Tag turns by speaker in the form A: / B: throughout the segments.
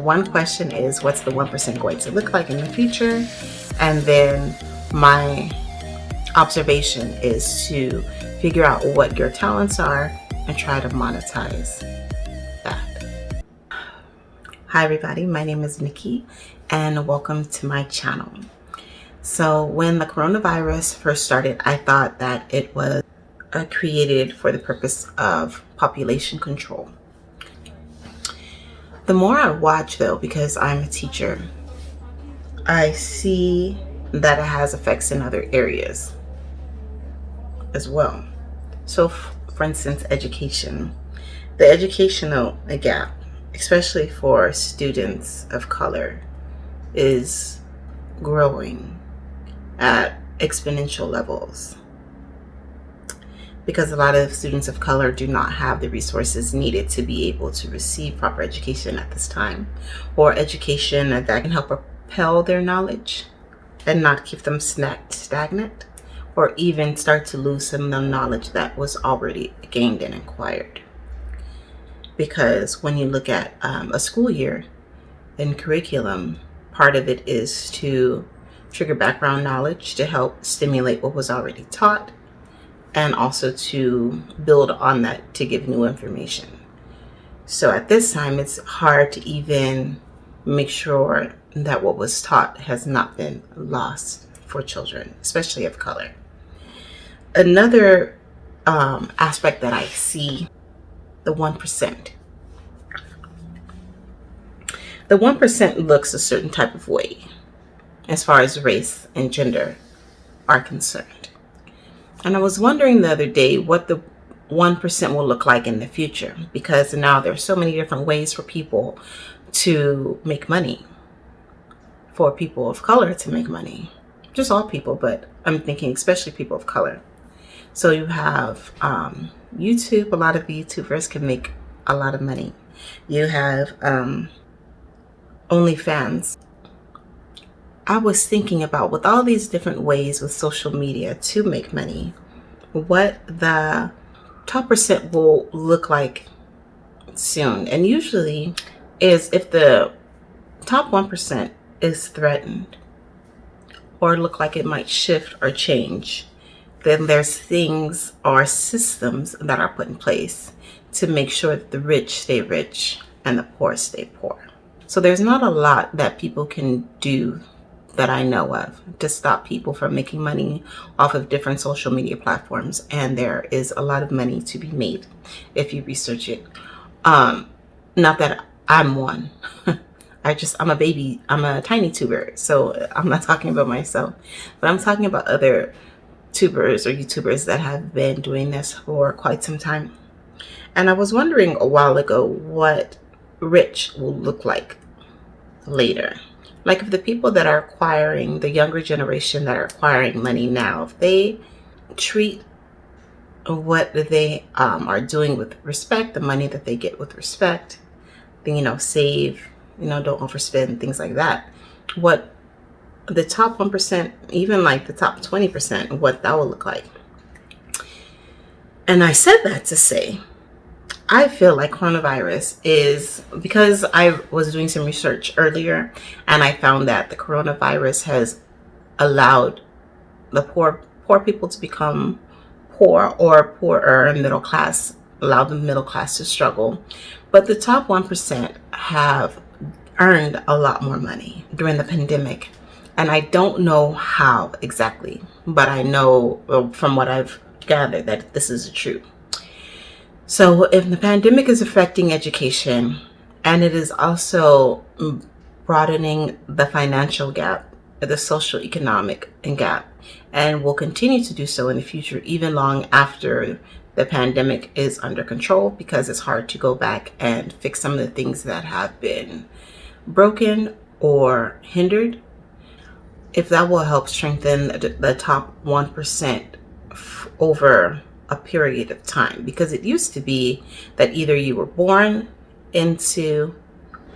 A: one question is, what's the 1% going to look like in the future? And then my observation is to figure out what your talents are and try to monetize that. Hi everybody, my name is Nikki and welcome to my channel. So when the coronavirus first started, I thought that it was created for the purpose of population control. The more I watch though, because I'm a teacher, I see that it has effects in other areas as well. So for instance, education. The educational gap, especially for students of color, is growing at exponential levels because a lot of students of color do not have the resources needed to be able to receive proper education at this time, or education that can help propel their knowledge and not keep them stagnant, or even start to lose some of the knowledge that was already gained and acquired. Because when you look at a school year and curriculum, part of it is to trigger background knowledge to help stimulate what was already taught, and also to build on that to give new information. So at this time, it's hard to even make sure that what was taught has not been lost for children, especially of color. Another aspect that I see, the 1%. The 1% looks a certain type of way as far as race and gender are concerned. And I was wondering the other day what the 1% will look like in the future, because now there's so many different ways for people to make money, for people of color to make money, just all people, but I'm thinking especially people of color. So you have YouTube. A lot of YouTubers can make a lot of money. You have OnlyFans. I was thinking about, with all these different ways with social media to make money, what the top percent will look like soon. And usually is if the top 1% is threatened or look like it might shift or change, then there's things or systems that are put in place to make sure that the rich stay rich and the poor stay poor. So there's not a lot that people can do that I know of to stop people from making money off of different social media platforms. And there is a lot of money to be made if you research it. Not that I'm one. I'm a baby. I'm a tiny tuber. So I'm not talking about myself, but I'm talking about other tubers or YouTubers that have been doing this for quite some time. And I was wondering a while ago what rich will look like later. Like if the people that are acquiring, the younger generation that are acquiring money now, if they treat what they are doing with respect, the money that they get with respect, then, save, don't overspend, things like that. What the top 1%, even like the top 20%, what that will look like. And I said that to say, I feel like coronavirus is, because I was doing some research earlier and I found that the coronavirus has allowed the poor people to become poor, or poorer and middle class, allowed the middle class to struggle. But the top 1% have earned a lot more money during the pandemic. And I don't know how exactly, but I know from what I've gathered that this is true. So if the pandemic is affecting education, and it is also broadening the financial gap, the socioeconomic gap, and will continue to do so in the future, even long after the pandemic is under control, because it's hard to go back and fix some of the things that have been broken or hindered. If that will help strengthen the top 1% over a period of time, because it used to be that either you were born into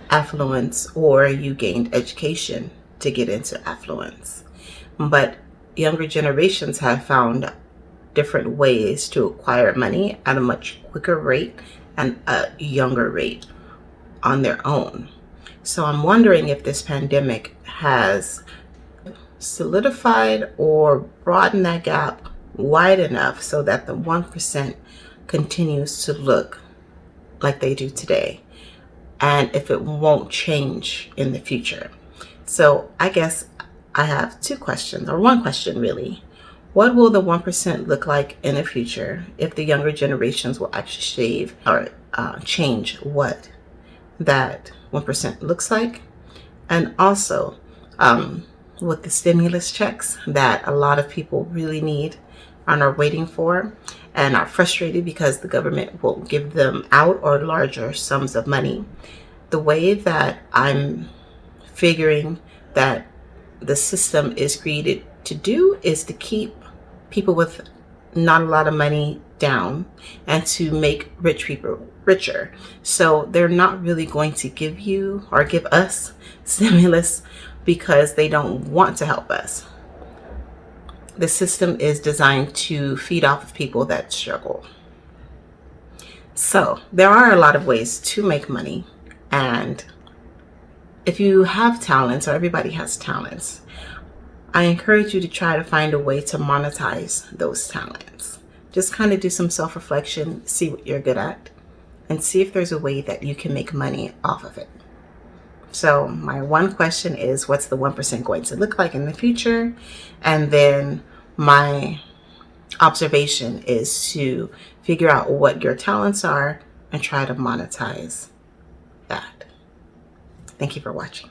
A: affluence or you gained education to get into affluence. But younger generations have found different ways to acquire money at a much quicker rate and a younger rate on their own. So I'm wondering if this pandemic has solidified or broadened that gap wide enough so that the 1% continues to look like they do today, and if it won't change in the future. So I guess I have two questions, or one question really. What will the 1% look like in the future if the younger generations will actually shave or change what that 1% looks like? And also, with the stimulus checks that a lot of people really need and are waiting for and are frustrated because the government won't give them out or larger sums of money. The way that I'm figuring that the system is created to do is to keep people with not a lot of money down and to make rich people richer. So they're not really going to give you or give us stimulus because they don't want to help us. The system is designed to feed off of people that struggle. So there are a lot of ways to make money, and if you have talents, or everybody has talents, I encourage you to try to find a way to monetize those talents. Just kind of do some self-reflection, see what you're good at, and see if there's a way that you can make money off of it. So my one question is, what's the 1% going to look like in the future? And then my observation is to figure out what your talents are and try to monetize that. Thank you for watching.